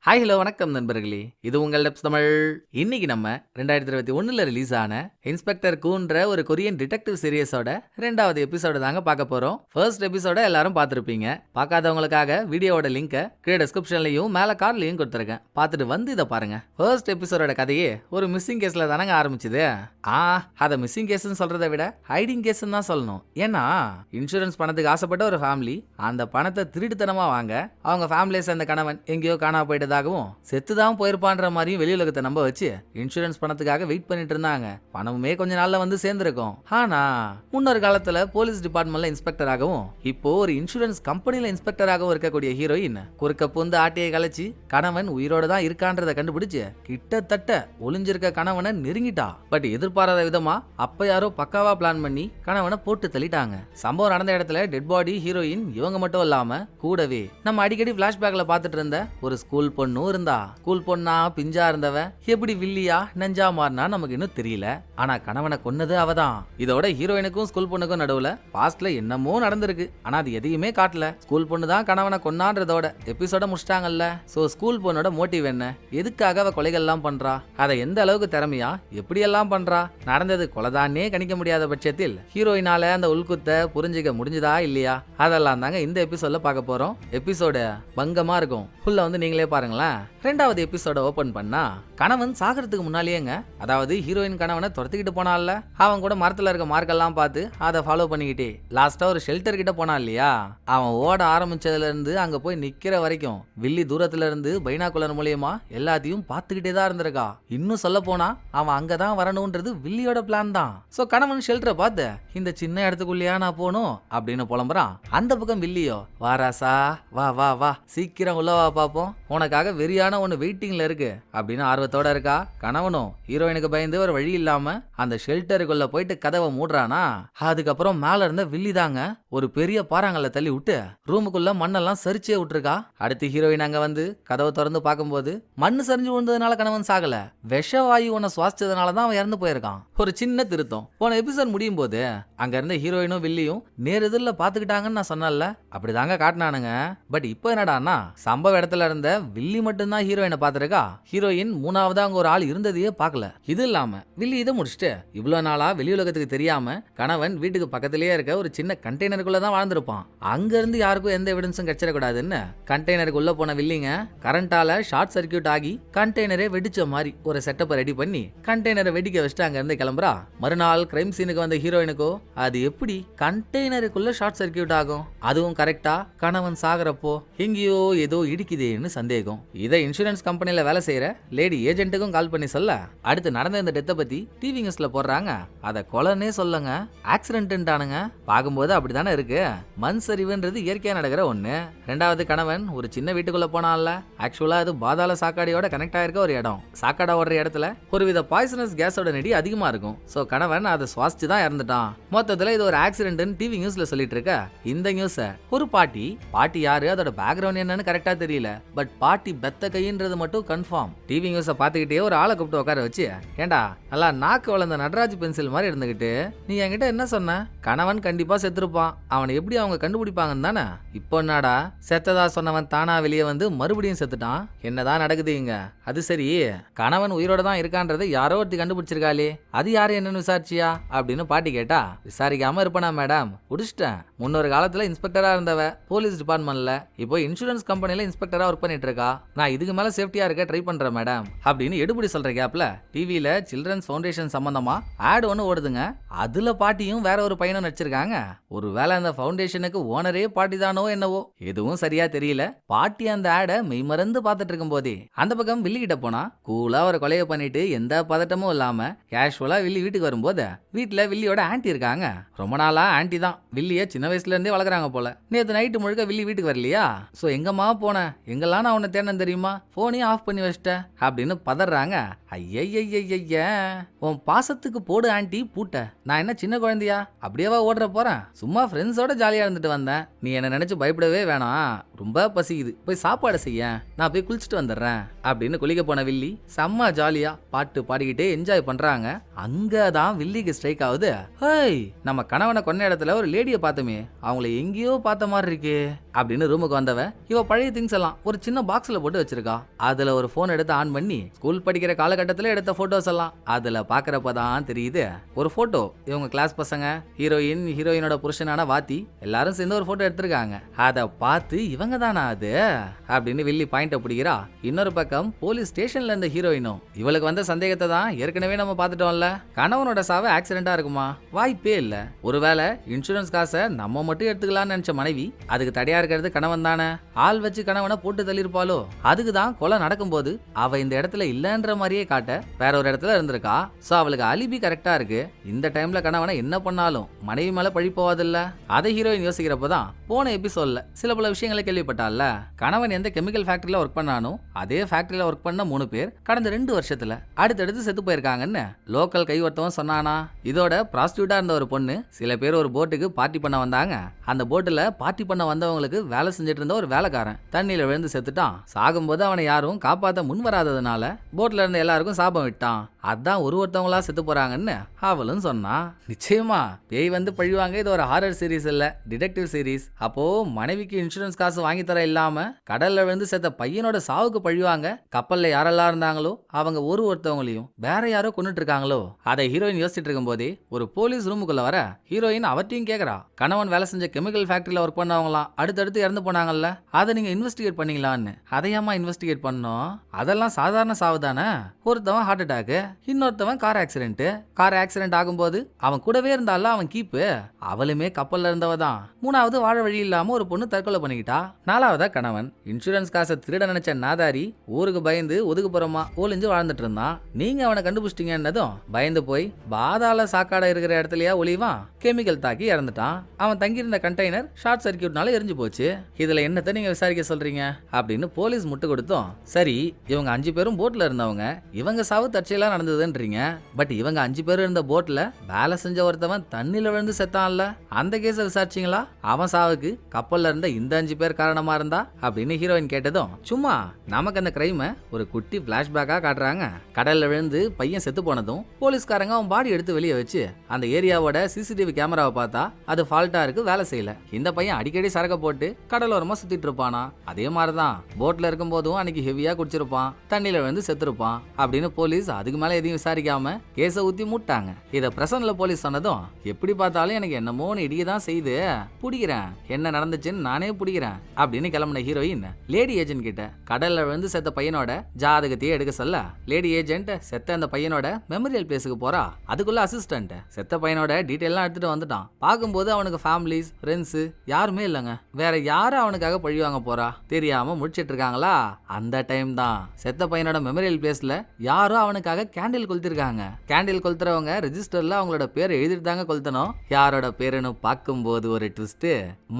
Hi hello வணக்கம் நண்பர்களே, இது உங்கள் டெப்ஸ் தமிழ். இன்னைக்கு நம்ம 2021 ரிலீஸ் ஆன இன்ஸ்பெக்டர் கூன்ற ஒரு கொரியன் டிடெக்டிவ் சீரியஸோட 2வது எபிசோட தாங்க பார்க்க போறோம். ஃபர்ஸ்ட் எபிசோட எல்லாரும் பார்த்துருப்பீங்க. பார்க்காதவங்களுக்காக வீடியோவோட லிங்கை கீழே டிஸ்கிரிப்ஷன்லையும் மேலே கார்ட்லையும் கொடுத்துருக்கேன். பார்த்துட்டு வந்து இதை பாருங்க. ஃபர்ஸ்ட் எபிசோட கதையே ஒரு மிஸ்ஸிங் கேஸ்ல தானங்க ஆரம்பிச்சுது. அதை மிஸ்ஸிங் கேஸ்ன்னு சொல்றதை விட ஹைடிங் கேஸ்ன்னு தான் சொல்லணும். ஏன்னா இன்சூரன்ஸ் பணத்துக்கு ஆசைப்பட்ட ஒரு ஃபேமிலி அந்த பணத்தை திருட்டுத்தனமா வாங்க அவங்க ஃபேமிலியை சேர்ந்த கணவன் எங்கேயோ காணா போயிட்டு செத்துதான் போயிருப்பான்ற மாதிரியும் வெளி உலகத்தை நம்ப வச்சு இன்சூரன்ஸ் பணத்துக்காக வெயிட் பண்ணிட்டு இருந்தாங்க. பணமுமே கொஞ்ச நாள்ல வந்து சேர்ந்திருக்கும். ஆனா முன்னொரு காலத்துல போலீஸ் டிபார்ட்மெண்ட்ல இன்ஸ்பெக்டராகவும் இப்போ ஒரு இன்சூரன்ஸ் கம்பெனில இன்ஸ்பெக்டராகவும் இருக்கக்கூடிய ஹீரோயின் குறுக்க புந்து ஆட்டியை கலைச்சு கணவன் உயிரோட தான் இருக்கான்றத கண்டுபிடிச்சு கிட்டத்தட்ட ஒளிஞ்சிருக்க கணவனை நெருங்கிட்டா. பட் எதிர்பாராத விதமா அப்ப யாரோ பக்காவா பிளான் பண்ணி கணவனை போட்டு தள்ளிட்டாங்க. சம்பவம் நடந்த இடத்துல டெட் பாடி ஹீரோயின் இவங்க மட்டும் இல்லாம கூடவே நம்ம அடிக்கடி பிளாஷ்பேக்ல பாத்துட்டு இருந்த ஒரு ஸ்கூல் பொண்ணும் இருந்தா. ஸ்கூல் பொண்ணா பிஞ்சா இருந்தவ எப்படி வில்லியா நெஞ்சா மாறினா நமக்கு இன்னும் தெரியல. ஆனா கணவனை கொன்னது அவதான். இதோட ஹீரோயினுக்கும் ஸ்கூல் பொண்ணுக்கும் நடுவுல பாஸ்ட்ல என்னமோ நடந்திருக்கு. ஆனா அது எதையுமே காட்டல. ஸ்கூல் பொண்ணு தான் கணவனை கொன்னான்றதோட எபிசோட முடிச்சிட்டாங்கல்ல. சோ ஸ்கூல் பொண்ணோட மோட்டிவ் என்ன, எதுக்காக அவ கொலைகள் எல்லாம் பண்றா, அதை எந்த அளவுக்கு திறமையா எப்படி எல்லாம் பண்றா, நடந்தது கொலைதானே கணிக்க முடியாத பட்சத்தில் ஹீரோயினால அந்த உள்குத்த புரிஞ்சுக்க முடிஞ்சதா இல்லையா, அதெல்லாம் தாங்க இந்த எபிசோட்ல பார்க்க போறோம். எபிசோட பங்கமா இருக்கும். ஃபுல்லா வந்து நீங்களே பாருங்களேன். 2வது எபிசோட ஓபன் பண்ணா கணவன் சாகிறதுக்கு முன்னாலேயேங்க, அதாவது ஹீரோயின் கணவனை துரத்திக்கிட்டு போனால அவன் கூட மரத்துல இருக்க மார்க்கெல்லாம் பார்த்து அதை ஃபாலோ பண்ணிக்கிட்டே லாஸ்டா ஒரு ஷெல்டர் கிட்ட போனான் இல்லையா. அவன் ஓட ஆரம்பிச்சதுல இருந்து அங்க போய் நிக்கிற வரைக்கும் வில்லி தூரத்துல இருந்து பைனாகுலர் மூலியமா எல்லாத்தையும் பார்த்துக்கிட்டே தான் இருந்திருக்கா. இன்னும் சொல்ல போனா அவன் அங்கதான் வரணும்ன்றது வில்லியோட பிளான் தான். சோ கணவன் ஷெல்டரை பார்த்து இந்த சின்ன இடத்துக்குள்ளேயா நான் போகணும் அப்படின்னு புலம்புறான். அந்த பக்கம் வில்லியோ வாராசா வா வா வா சீக்கிரம் உள்ளவா பாப்போம், உனக்காக வெறியான ஒண்ணு வெயிட்டிங்ல இருக்கு அப்படின்னு ஆர்வத்தோட இருக்கா. கணவனும் ஹீரோயினுக்கு பயந்து ஒரு வழி இல்லாம அந்த ஷெல்டருக்குள்ள போயிட்டு கதவை மூடுறானா. அதுக்கப்புறம் மேல இருந்த வில்லி தாங்க ஒரு பெரிய பாறாங்கல்ல தள்ளி விட்டு ரூமுக்குள்ள மண்ணெல்லாம் சரிச்சே விட்டுருக்கா. அடுத்து ஹீரோயின் அங்க வந்து கதவை திறந்து பார்க்கும்போது மண்ணு சரிஞ்சு விழுந்ததுனால கணவன் சாகல, விஷவாயு ஒன்ன சுவாசிச்சதுனாலதான் அவன் இறந்து போயிருக்கான். ஒரு சின்ன திருத்தம். போன எபிசோட் முடியும் போது அங்க இருந்த ஹீரோயினும் வில்லியும் நேர் எதிரில் பாத்துக்கிட்டாங்கன்னு நான் சொன்னல, அப்படிதாங்க காட்டினானுங்க. பட் இப்போ என்னடான்னா சம்பவ இடத்துல இருந்த வில்லி மட்டும்தான் ஹீரோயினை பாத்துருக்கா. ஹீரோயின் 3வது அங்க ஒரு ஆள் இருந்ததையே பார்க்கல. இது இல்லாம வில்லி இதை முடிச்சுட்டு இவ்வளவு நாளா வெளி உலகத்துக்கு தெரியாம கணவன் வீட்டுக்கு பக்கத்திலேயே இருக்க ஒரு சின்ன கண்டெய்னருக்குள்ள தான் வாழ்ந்திருப்பான். அங்க இருந்து யாருக்கும் எந்த எவிடன்ஸும் கிடைச்சிடக்கூடாதுன்னு கண்டெய்னருக்குள்ள போன வில்லிங்க கரண்டால ஷார்ட் சர்க்கியூட் ஆகி கண்டெய்னரே வெடிச்ச மாதிரி ஒரு செட்டப்பை ரெடி பண்ணி கண்டெய்னரை வெடிக்க வச்சுட்டு அங்க இருந்து கிளம்புறா. மறுநாள் கிரைம் சீனுக்கு வந்த ஹீரோயினுக்கோ அது எப்படி கண்டெய்னருக்குள்ள ஷார்ட் சர்க்கியூட் ஆகும், அதுவும் கரெக்டா கணவன் சாகிறப்போ எங்கேயோ ஏதோ இடிக்குதேன்னு சந்தேகம். இதை இன்சூரன்ஸ் கம்பெனில வேலை செய்யற லேடி ஏஜென்ட்டுக்கும் கால் பண்ணி சொல்ல அடுத்து நடந்த இந்த டெத்தை பத்தி டிவி நியூஸ்ல போடுறாங்க. அதை கொலைன்னே சொல்லுங்க, ஆக்சிடென்ட்டானுங்க. பார்க்கும்போது அப்படித்தானே இருக்கு. மண் சரிவுன்றது இயற்கையா நடக்கிற ஒண்ணு. 2வது கணவன் ஒரு சின்ன வீட்டுக்குள்ள போனால ஆக்சுவலா அது பாதாள சாக்காடியோட கனெக்ட் ஆயிருக்க ஒரு இடம். சாக்காடா ஓடுற இடத்துல ஒருவித பாய்சனஸ் கேஸோட நெடி அதிகமா இருக்கும். சோ கணவன் அதை சுவாசிச்சு தான் இறந்துட்டான். மொத்தத்துல இது ஒரு ஆக்சிடென்ட்னு டிவி நியூஸ்ல சொல்லிட்டு இருக்க இந்த நியூஸ ஒரு பாட்டி யாரு அதோட பேக்ரவுண்ட் என்னன்னு கரெக்டா தெரியல, பட் பாட்டி பெத்த கைன்றது மட்டும் கன்ஃபார்ம். டிவி நியூஸ பாத்துக்கிட்டே ஒரு ஆளை கூப்பிட்டு உட்கார வச்சு, ஏண்டா நல்லா நாக்கு வளர்ந்த நடராஜ் பென்சில் மாதிரி இருந்துகிட்டு நீ என்கிட்ட என்ன சொன்ன, கணவன் கண்டிப்பா செத்துருப்பான், அவனை எப்படி அவங்க கண்டுபிடிப்பாங்கன்னு தானே. இப்போ என்னடா செத்ததா சொன்னவன் தானா வெளியே வந்து மறுபடியும் செத்துட்டான், என்னதான் நடக்குது இங்க. அது சரி, கணவன் உயிரோட தான் இருக்கான்றதை யாரோ ஒருத்தி கண்டுபிடிச்சிருக்காளே, அது யாரு என்னன்னு விசாரிச்சியா அப்படின்னு பாட்டி கேட்டா, விசாரிக்காம இருப்பனா மேடம், குடிச்சிட்டேன். முன்னொரு காலத்துல இன்ஸ்பெக்டரா இருந்தவ போலீஸ் டிபார்ட்மெண்ட்ல இப்போ இன்சூரன்ஸ் கம்பெனில இன்ஸ்பெக்டரா ஒர்க் பண்ணிட்டு இருக்கா. நான் இதுக்கு மேல சேஃப்டியா இருக்க ட்ரை பண்றேன் மேடம் அப்படின்னு எடுபடி சொல்ற கேப்ல டிவில சில்ட்ரன்ஸ் ஃபவுண்டேஷன் சம்பந்தமா ஆட் ஒன்னு ஓடுதுங்க. அதுல பாட்டியும் வேற ஒரு பையனும் நடிச்சிருக்காங்க. ஒருவேளை அந்த ஃபவுண்டேஷனுக்கு ஓனரே பாட்டி தானோ என்னவோ, எதுவும் சரியா தெரியல. பாட்டி அந்த ஆட மெய்மறந்து பார்த்துட்டு இருக்கும் போதே அந்த பக்கம் வில்லி கிட்ட போனா கூலா ஒரு கொலையை பண்ணிட்டு எந்த பதட்டமும் இல்லாம கேஷுவலா வில்லி வீட்டுக்கு வரும்போது வீட்டுல வில்லியோட ஆன்டி இருக்காங்க. ரொம்ப நாளா ஆன்டி தான் வில்லிய சின்ன வயசுல இருந்தே வளர்க்குறாங்க போல. நேற்று நைட்டு முழுக்க வில்லி வீட்டுக்கு வரலையா, சோ எங்கம்மா போன, எங்கெல்லாம் நான் உன்னை தேடணும் தெரியுமா, போனையும் ஆஃப் பண்ணி வச்சிட்டேன் அப்படின்னு பதறாங்க. ஐய உன் பாசத்துக்கு போடு ஆன்டி பூட்ட, நான் என்ன சின்ன குழந்தையா அப்படியேவா ஓடுற போறேன், சும்மா ஃப்ரெண்ட்ஸோட ஜாலியா இருந்துட்டு வந்தேன், நீ என்ன நினைச்சு பயப்படவே வேணாம், ரொம்ப பசிக்குது போய் சாப்பாடு செய்ய, நான் போய் குளிச்சுட்டு வந்துடுறேன் அப்படின்னு குளிக்க போன வில்லி செம்ம ஜாலியா பாட்டு பாடிக்கிட்டே என்ஜாய் பண்றாங்க. அங்கதான் வில்லிக்கு ஸ்ட்ரைக் ஆகுது, ஹேய் நம்ம கணவனை கொன்ன இடத்துல ஒரு லேடியை பார்த்தோமே, அவங்கள எங்கேயோ பார்த்த மாதிரி இருக்கே அப்படின்னு ரூமுக்கு வந்தவ இவ பழைய திங்ஸ் எல்லாம் ஒரு சின்ன பாக்ஸ்ல பாக்ஸ்ல போட்டு வச்சிருக்கா. அதுல ஒரு போன் எடுத்து ஆன் பண்ணி ஸ்கூல் படிக்கிற காலகட்டத்துல எடுத்த போட்டோஸ் எல்லாம் அதுல பாக்குறப்பதான் தெரியுது. ஒரு போட்டோ இவங்க கிளாஸ் பசங்க, ஹீரோயினோட புருஷனான வாத்தி எல்லாரும் சேர்ந்து ஒரு போட்டோ எடுத்திருக்காங்க. அத பார்த்து இவங்க தானா அது அப்படின்னு வில்லி பாயிண்ட பிடிக்கிறா. இன்னொரு பக்கம் போலீஸ் ஸ்டேஷன்ல இருந்த ஹீரோயினும் இவளுக்கு வந்த சந்தேகத்தை தான் ஏற்கனவே நம்ம பார்த்துட்டோம்ல. கணவனோட சாவு ஆக்சிடென்டா இருக்குமா? வாய்ப்பே இல்ல. ஒருவேளை இன்சூரன்ஸ் காசை நம்ம மட்டும் எடுத்துக்கலாம்னு நினைச்ச மனைவி அதுக்கு தடையா இருக்கிறது கணவன் தானே. ஆள் வச்சு கணவனை போட்டு தள்ளிருப்பாளோ? அதுக்குதான் கொலை நடக்கும்போது அவ இந்த இடத்துல இல்லன்ற மாதிரியே காட்ட வேற ஒரு இடத்துல இருந்திருக்கா. சோ அவளுக்கு அலிபி கரெக்டா இருக்கு. இந்த டைம்ல கணவனை என்ன பண்ணாலும் மனைவி மேல பழி போவாதில்ல. அதை ஹீரோயின் யோசிக்கிறப்பதான் போன எபிசோட்ல சில பல விஷயங்களை கேள்விப்பட்டால. கணவன் எந்த கெமிக்கல் ஃபேக்டரியில ஒர்க் பண்ணானோ அதே ஃபேக்டரியில ஒர்க் பண்ண 3 பேர் கடந்த 2 வருஷத்துல அடுத்தடுத்து செத்து போயிருக்காங்கன்னு லோக்கல் கைவர்த்தவன் சொன்னானா. இதோட ப்ராஸ்டியூட்டா இருந்த ஒரு பொண்ணு சில பேர் ஒரு போட்டுக்கு பார்ட்டி பண்ண வந்தாங்க. அந்த போட்டுல பார்ட்டி பண்ண வந்தவங்களுக்கு வேலை செஞ்சுட்டு இருந்த ஒரு வேலைக்காரன் தண்ணியில விழுந்து செத்துட்டான். சாகும்போது அவனை யாரும் காப்பாத்த முன் வராததுனால போட்ல இருந்த எல்லாருக்கும் சாபம் விட்டான். அதான் ஒருத்தவங்களா செத்து போறாங்கன்னு அவளும் சொன்னா. நிச்சயமா பேய் வந்து பழிவாங்க. இது ஒரு ஹாரர் சீரிஸ் இல்ல, டிடெக்டிவ் சீரிஸ். அப்போ மனைவிக்கு இன்சூரன்ஸ் காசு வாங்கி தர இல்லாம கடல்ல விழுந்து செத்த பையனோட சாவுக்கு பழிவாங்க. கப்பல்ல யாரெல்லாம் இருந்தாங்களோ அவங்க ஒருத்தவங்களையும் வேற யாரோ கொண்டுட்டு இருக்காங்களோ? அதை ஹீரோயின் யோசிச்சுட்டு இருக்கும் போதே ஒரு போலீஸ் ரூமுக்குள்ள வர ஹீரோயின் அவர்ட்டையும் கேக்குறா. கணவன் வேலை செஞ்ச கெமிக்கல் ஃபேக்டரியில ஒர்க் பண்ணவங்களாம் அடுத்தடுத்து இறந்து போனாங்கல்ல, அதை நீங்க இன்வெஸ்டிகேட் பண்ணீங்களான்னு. அதையாமா இன்வெஸ்டிகேட் பண்ணோம்? அதெல்லாம் சாதாரண சாவு தானே. ஒருத்தவன் ஹார்ட் அட்டாக், இன்னொருத்தவன் கார் ஆக்சிடென்ட். கார் ஆக்சிடென்ட் ஆகும்போது அவன் கூடவே இருந்தால அவன் கீப்பு. அவளுமே கப்பல்ல இருந்தவ தான். 3வது வாழ வழி இல்லாம ஒரு பொண்ணு தற்கொலை பண்ணிக்கிட்டா. 4வதா கணவன் இன்சூரன்ஸ் காசை திருட நினைச்ச நாதாரி ஊருக்கு பயந்து ஒதுக்குப்புறமா ஒளிஞ்சு வாழ்ந்துட்டு இருந்தான். நீங்க அவனை கண்டுபிடிச்சிட்டீங்கன்னதும் பயந்து போய் பாதாள சாக்காட இருக்கிற இடத்துலயா ஒளிவான் கெமிக்கல் தாக்கி இறந்துட்டான். அவன் தங்கியிருந்த கண்டெய்னர் ஷார்ட் சர்க்கியூட்னால எரிஞ்சு போச்சு. இதுல என்னத்தை நீங்க விசாரிக்க சொல்றீங்க அப்படின்னு போலீஸ் முட்டு கொடுத்தோம். சரி, இவங்க 5 பேரும் போட்ல இருந்தவங்க, இவங்க சாவு தற்செயலா நடந்ததுன்றீங்க. பட் இவங்க 5 பேர் இருந்த போட்ல வேலை செஞ்ச ஒருத்தவன் தண்ணில விழுந்து செத்தான்ல, அந்த கேஸ விசாரிச்சீங்களா? அவன் சாவுக்கு கப்பல்ல இருந்த இந்த 5 பேர் காரணமா இருந்தா அப்படின்னு ஹீரோயின் கேட்டதும் சும்மா நமக்கு அந்த கிரைம ஒரு குட்டி பிளாஷ்பேக்கா காட்டுறாங்க. கடல்ல விழுந்து பையன் செத்து போனதும் போலீஸ்காரங்க அவன் பாடி எடுத்து வெளியே வச்சு அந்த ஏரியாவோட சிசிடிவி கேமராவை பார்த்தா அது ஃபால்ட்டா இருக்கு, வேலை செய்யல. இந்த பையன் அடிக்கடி சரக்க போட்டு கடலோரமா சுத்திட்டு இருப்பானா. அதே மாதிரிதான் போட்ல இருக்கும் போதும் அன்னைக்கு ஹெவியா குடிச்சிருப்பான், தண்ணியில விழுந்து செத்துருப்பான் அப்படின்னு போலீஸ் அதுக்கு மேல எதையும் விசாரிக்காம கேஸ ஊத்தி மூட்டாங்க. இத பிரசன்ட்ல போலீஸ் சொன்னதும் எப்படி பார்த்தாலும் எனக்கு என்னமோன்னு இடியதான் செய்து பிடிக்கிறேன், என்ன நடந்துச்சுன்னு நானே பிடிக்கிறேன் அப்படின்னு கிளம்பின ஹீரோயின் லேடி ஏஜென்ட் கிட்ட கடல்ல விழுந்து செத்த பையனோட ஜாதகத்தையே எடுக்க சொல்ல லேடி ஏஜென்ட் செத்த அந்த பையனோட மெமரியல் பிளேஸுக்கு போறா. அதுக்குள்ள அசிஸ்டன்ட் செத்த பையனோட டீடைல்லாம் எடுத்துட்டு வந்துட்டான். பார்க்கும்போது அவனுக்கு ஃபேமிலிஸ் ஃப்ரெண்ட்ஸ் யாருமே இல்லைங்க. வேற யாரும் அவனுக்காக பழிவாங்க போறா தெரியாம முடிச்சிட்டு இருக்காங்களா. அந்த டைம் தான் செத்த பையனோட மெமரியல் பிளேஸ்ல யாரோ அவனுக்காக கேண்டில் கொளுத்திருக்காங்க. கேண்டில் கொளுத்துறவங்க ரெஜிஸ்டர்ல அவங்களோட பேர் எழுதிட்டு தாங்க கொளுத்தணும். யாரோட பேருன்னு பார்க்கும்போது ஒரு ட்விஸ்ட்,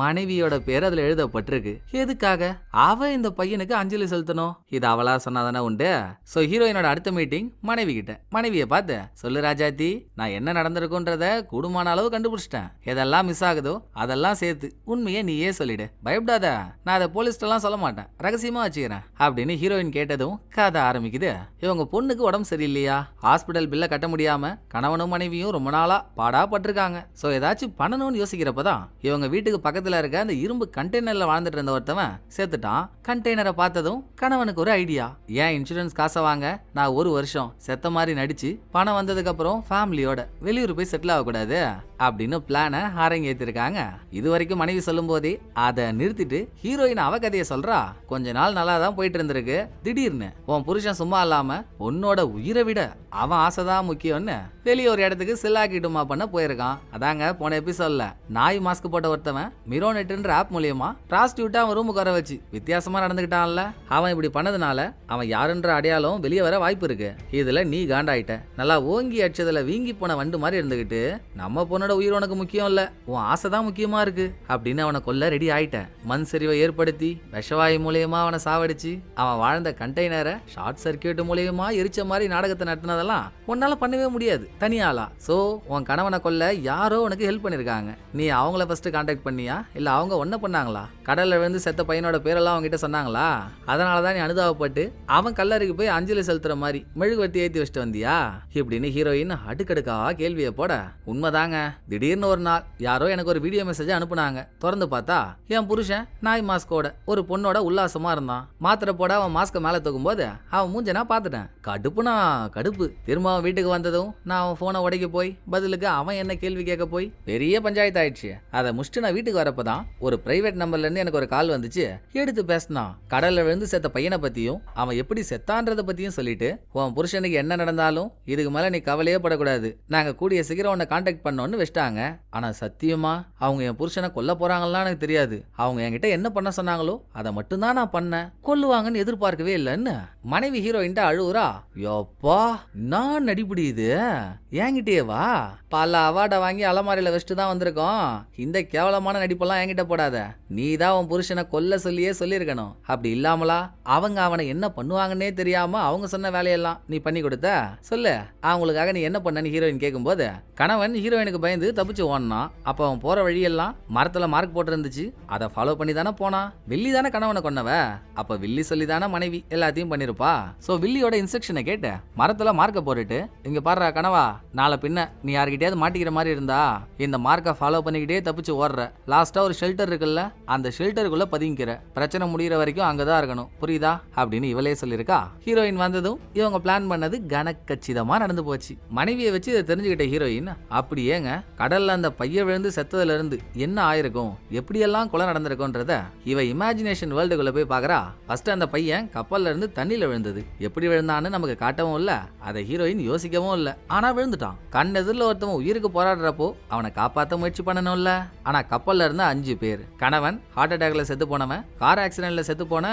மனைவியோட பேர் அதுல எழுதப்பட்டிருக்கு. எதுக்காக? அவ இந்த பையனுக்கு அஞ்சலி செலுத்தணும். இது அவளா சொன்னாதானே உண்டு. சோ ஹீரோயினோட அடுத்த மீட்டிங் மனைவி கிட்ட. மனைவியை பார்த்து சொல்லு ராஜாத்தி, நான் என்ன நடந்திருக்குன்றத கூடுமான அளவு கண்டுபிடிச்சிட்டேன். எதெல்லாம் மிஸ் ஆகுதோ அதெல்லாம் சேர்த்து உண்மையை நீயே சொல்லிடு, பயப்படாத. நான் அதை போலீஸ்ட் எல்லாம் சொல்ல மாட்டேன், ரகசியமா வச்சுக்கிறேன் அப்படின்னு ஹீரோயின் கேட்டதும் கதை ஆரம்பிக்குது. இவங்க பொண்ணுக்கு உடம்பு சரியில்லையா, ஹாஸ்பிட்டல் பில்ல கட்ட முடியாம கணவனும் மனைவியும் ரொம்ப நாளா பாடா பட்டிருக்காங்க. சோ ஏதாச்சும் பண்ணணும்னு யோசிக்கிறப்பதான் இவங்க வீட்டுக்கு பக்கத்துல இருக்க அந்த இரும்பு கண்டெய்னர்ல வாழ்ந்துட்டு இருந்த ஒருத்தவன் செத்துட்டான். கண்டெய்னரை பார்த்ததும் கணவனுக்கு ஒரு ஐடியா, ஏன் இன்சூரன்ஸ் காசை வாங்க நான் 1 வருஷம் செத்த மாதிரி நடிச்சு பணம் வந்ததுக்கு அப்புறம் ஃபேமிலியோட வெளியூர் போய் செட்டில் ஆகக்கூடாது அப்படின்னு பிளான அரங்கேற்றிருக்காங்க. இது வரைக்கும் மனைவி சொல்லும் போதே அதை நிறுத்திட்டு ஹீரோயின் அவ கதையை சொல்றா. கொஞ்ச நாள் நல்லா தான் போயிட்டு இருந்திருக்கு, திடீர்னு உன் புருஷன் சும்மா இல்லாம உன்னோட உயிரை விட அவன் ஆசைதான் முக்கியம்னு வெளியே ஒரு இடத்துக்கு சில்லாக்கிட்டுமா பண்ண போயிருக்கான். அதாங்க போன எபிசோட்ல நாய் மாஸ்க் போட்ட ஒருத்தவன் மிரோனெட்ன்ற ஆப் மூலியமா ப்ராஸ்டியூட்டா அவன் ரூமுக்கு வர வச்சு வித்தியாசமா நடந்துகிட்டான்ல. அவன் இப்படி பண்ணதுனால அவன் யாருன்ற அடையாளம் வெளியே வர வாய்ப்பு இருக்கு. இதுல நீ காண்டாயிட்ட, நல்லா ஓங்கி அடிச்சதுல வீங்கி போன வண்டு மாதிரி இருந்துகிட்டு நம்ம பொண்ணோட உயிர் உனக்கு முக்கியம் இல்ல, உன் ஆசைதான் முக்கியமா இருக்கு அப்படின்னு அவனை கொல்ல ரெடி ஆயிட்ட. மண் சரிவை ஏற்படுத்தி விஷவாயு மூலியமா அவனை சாவடிச்சு அவன் வாழ்ந்த கண்டெய்னரை ஷார்ட் சர்க்கியூட் மூலியமா எரிச்ச மாதிரி நாடகத்தை நடத்தினதெல்லாம் உன்னால பண்ணவே முடியாது தனியாளா. சோ உன் கணவனை கொல்ல யாரோ உனக்கு ஹெல்ப் பண்ணிருக்காங்க. நீ அவங்கள ஃபர்ஸ்ட் கான்டாக்ட் பண்ணியா இல்ல அவங்க ஒன்ன பண்ணாங்களா? கடல்ல விழுந்து செத்த பையனோட பேரெல்லாம் அவங்க கிட்ட சொன்னாங்களா? அதனாலதான் நீ அனுதாபப்பட்டு அவன் கல்லறைக்கு போய் அஞ்சலி செலுத்துற மாதிரி மெழுகுவர்த்தி ஏத்தி வச்சுட்டு வந்தியா இப்படின்னு ஹீரோயின் அடுக்கடுக்கா கேள்வியை போட, உண்மைதாங்க திடீர்னு ஒரு நாள் யாரோ எனக்கு ஒரு வீடியோ மெசேஜ் அனுப்புனாங்க. திறந்து பார்த்தா என் புருஷன் நாய் மாஸ்கோட ஒரு பொண்ணோட உல்லாசமா இருந்தான். மாத்திரை போட அவன் மாஸ்க மேல தூக்கும் போது அவன் மூஞ்ச நான் பாத்துட்டேன். கடுப்புனா கடுப்பு. திரும்ப அவன் வீட்டுக்கு வந்ததும் நான் அவன் போனை உடைக்க போய் பதிலுக்கு அவன் என்ன கேள்வி கேட்க போய் பெரிய பஞ்சாயத்து ஆயிடுச்சு. அதை முடிச்சுட்டு நான் வீட்டுக்கு வரப்பதான் ஒரு பிரைவேட் நம்பர்ல இருந்து எனக்கு ஒரு கால் வந்துச்சு. எடுத்து பேசினான். கடல்ல விழுந்து செத்த பையனை பத்தியும் அவன் எப்படி செத்தான்றத பத்தியும் சொல்லிட்டு, உன் புருஷனுக்கு என்ன நடந்தாலும் இதுக்கு மேல நீ கவலையே படக்கூடாது, நாங்க கூடிய சீக்கிரம் உன்னை கான்டாக்ட் பண்ணோன்னு வச்சிட்டாங்க. ஆனா சத்தியமா அவங்க என் புருஷனை கொல்ல போறாங்கலாம் எனக்கு தெரியாது. அவங்க என்கிட்ட என்ன பண்ண சொன்னாங்களோ அதை மட்டும்தான் நான் பண்ணேன். கொல்லுவாங்கன்னு எதிர்பார்க்கவே இல்லைன்னு மனைவி ஹீரோயின்ட்ட அழுவுறா. யோப்பா நான் நடிப்புடியுது என்கிட்டயே வா. பல அவார்டை வாங்கி அலமாரியில வச்சுட்டு தான் வந்திருக்கோம். இந்த கேவலமான நடிப்பெல்லாம் என்கிட்ட போடாத. நீ தான் உன் புருஷனை கொல்ல சொல்லியே சொல்லியிருக்கணும். அப்படி இல்லாமலா அவங்க அவனை என்ன பண்ணுவாங்கன்னே தெரியாம அவங்க சொன்ன வேலையெல்லாம் நீ பண்ணி கொடுத்த? சொல்லு, அவங்களுக்காக நீ என்ன பண்ணன்னு ஹீரோயின் கேட்கும்போது கணவன் ஹீரோயினுக்கு பயந்து தப்பிச்சு ஓடனான். அப்ப அவன் போற வழியெல்லாம் மரத்துல மார்க் போட்டு இருந்துச்சு. அதை ஃபாலோ பண்ணி தானே போனான். வில்லி தானே கணவனை கொன்னவ. அப்ப வில்லி சொல்லி தானே மனைவி எல்லாத்தையும் பண்ணிருப்பா. சோ வில்லியோட இன்ஸ்ட்ரக்ஷனை கேட்டு மரத்துல மார்க்க போட்டுட்டு, இங்க பாடுற கனவா, நாளை பின்ன நீ யார்கிட்டயாவது மாட்டிக்கிற மாதிரி இருந்தா இந்த மார்க்கை ஃபாலோ பண்ணிக்கிட்டே தப்பிச்சு ஓடுற. லாஸ்டா ஒரு ஷெல்டர் இருக்குல்ல, அந்த ஷெல்டருக்குள்ள பதுங்கிக்கிற. பிரச்சனை முடிகிற வரைக்கும் அங்கதான் இருக்கணும், புரியுதா அப்படின்னு இவளே சொல்லியிருக்கா. ஹீரோயின் வந்ததும் இவங்க பிளான் பண்ணது கனக்கச்சிதமா நடந்து போச்சு. மனைவியை வச்சு இதை தெரிஞ்சுக்கிட்ட ஹீரோயின், அப்படியேங்க கடல்ல அந்த பைய விழுந்து செத்ததுல இருந்து என்ன ஆயிருக்கும், எப்படியெல்லாம் கொலை நடந்திருக்கும்ன்றத இவ இமேஜினேஷன் வேர்ல்டுக்குள்ள போய் பாக்குறா. ஃபர்ஸ்ட் அந்த பையன் கப்பல்ல இருந்து தண்ணியில விழுந்தது. எப்படி விழுந்தான்னு நமக்கு காட்டவும் இல்ல, அதை ஹீரோயின் யோசிக்கவும் இல்ல. ஆனா விழுந்துட்டான். கண் எதிரில் ஒருத்தவன் உயிருக்கு போராடுறப்போ அவனை காப்பாற்ற முயற்சி பண்ணணும்ல. ஆனா கப்பல்ல இருந்து 5 பேர், கணவன் ஹார்ட் அட்டாக்ல செத்து போனவன், கார் ஆக்சிடென்ட்ல செத்து போன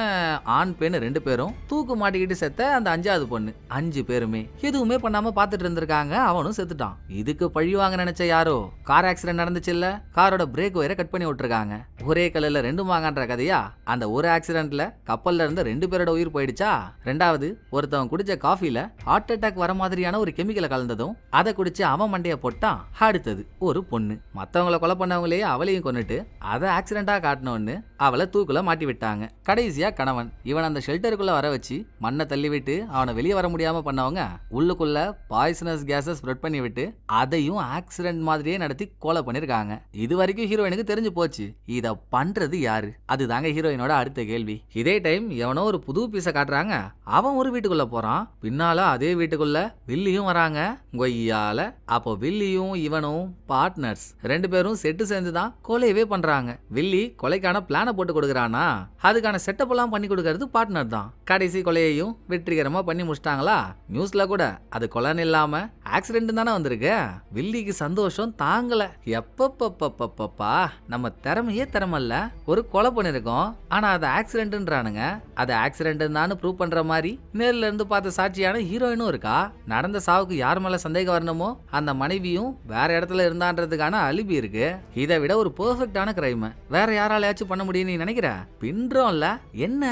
ஆண் பெண் 2 பேரும், தூக்கு மாட்டிக்கிட்டு செத்த அந்த 5வது பொண்ணு, 5 பேருமே எதுவுமே பண்ணாம பாத்துட்டு இருந்திருக்காங்க. அவனும் செத்துட்டான். இதுக்கு பழி வாங்க நினைச்ச யாரோ கார் ஆக்சிடென்ட் நடந்துச்சு இல்ல, காரோட பிரேக் ஒயரை கட் பண்ணி விட்டுருக்காங்க. ஒரே கல்லுல 2 மாங்கன்ற கதையா. அந்த ஒரு ஆக்சிடென்ட்ல கப்பல்ல இருந்து 2 பேரோட உயிர் போயிடுச்சா. ரெண்டாவது ஒருத்தவன் குடிச்ச காஃபில ஹார்ட் அட்டாக் வர மாதிரியான ஒரு கெமிக்கலை கலந்ததும் அதை குடிச்சு அவன் மண்டைய போட்டான். அடுத்தது ஒரு பொண்ணு, மத்தவங்களை கொலை பண்ணவங்களே அவளையும் கொன்னுட்டு அதை ஆக்சிடென்டா காட்டணும்னு அவளை தூக்குல மாட்டி விட்டாங்க. கடைசியா கணவன் இவன் அந்த ஷெல்டருக்குள்ள வர வச்சு மண்ணை தள்ளி விட்டு அவனை வெளியே வர முடியாம பண்ணவங்க உள்ளுக்குள்ள பாய்சனஸ் கேஸை ஸ்ப்ரெட் பண்ணி விட்டு அதையும் ஆக்சிடென்ட் மாதிரியே நடத்தி கொலை பண்ணிருக்காங்க. இது வரைக்கும் ஹீரோயினுக்கு தெரிஞ்சு போச்சு. இத பண்றது யாரு? அதுதாங்க ஹீரோயினோட அடுத்த கேள்வி. இதே டைம் எவனோ ஒரு புது பீஸ காட்டுறாங்க. அவன் ஒரு வீட்டுக்குள்ள போறான். பின்னால அதே வீட்டுக்குள்ள வில்லியும் வராங்க. கொய்யால அப்போ வில்லியும் இவனும் பார்ட்னர்ஸ். 2 பேரும் செட்டு சேர்ந்துதான் கொலையவே பண்றாங்க. வில்லி கொலைக்கான பிளான போட்டு கொடுக்கறானா, அதுக்கான செட்டப் எல்லாம் பண்ணி கொடுக்கறது பார்ட்னர் தான். கடைசி கொலையையும் வெற்றிகரமா பண்ணி முடிச்சிட்டாங்களா. நியூஸ்ல கூட அது கொலைன்னு இல்லாம ஆக்சிடென்ட் தானே வந்திருக்கு. வில்லிக்கு சந்தோஷம் தாங்கல. எப்பப்பப்பப்பப்பா, நம்ம திறமையே திறமல்ல, ஒரு கொலை பண்ணிருக்கோம், ஆனா அது ஆக்சிடென்ட்ன்றானுங்க. அது ஆக்சிடென்ட் தான் ப்ரூவ் பண்ற மாதிரி நேர்ல இருந்து பார்த்த சாட்சியான ஹீரோயினும் இருக்கா. நடந்த சாவுக்கு யார் மேல சந்தேகம் வரணுமோ அந்த மனைவியும் வேற இடத்துல இருந்தான்றதுக்கான அலிபி இருக்கு. இதை விட ஒரு பெர்ஃபெக்டான கிரைம் வேற யாராலையாச்சும் பண்ண முடியும் நீ நினைக்கிற? பின்றோம்ல என்ன?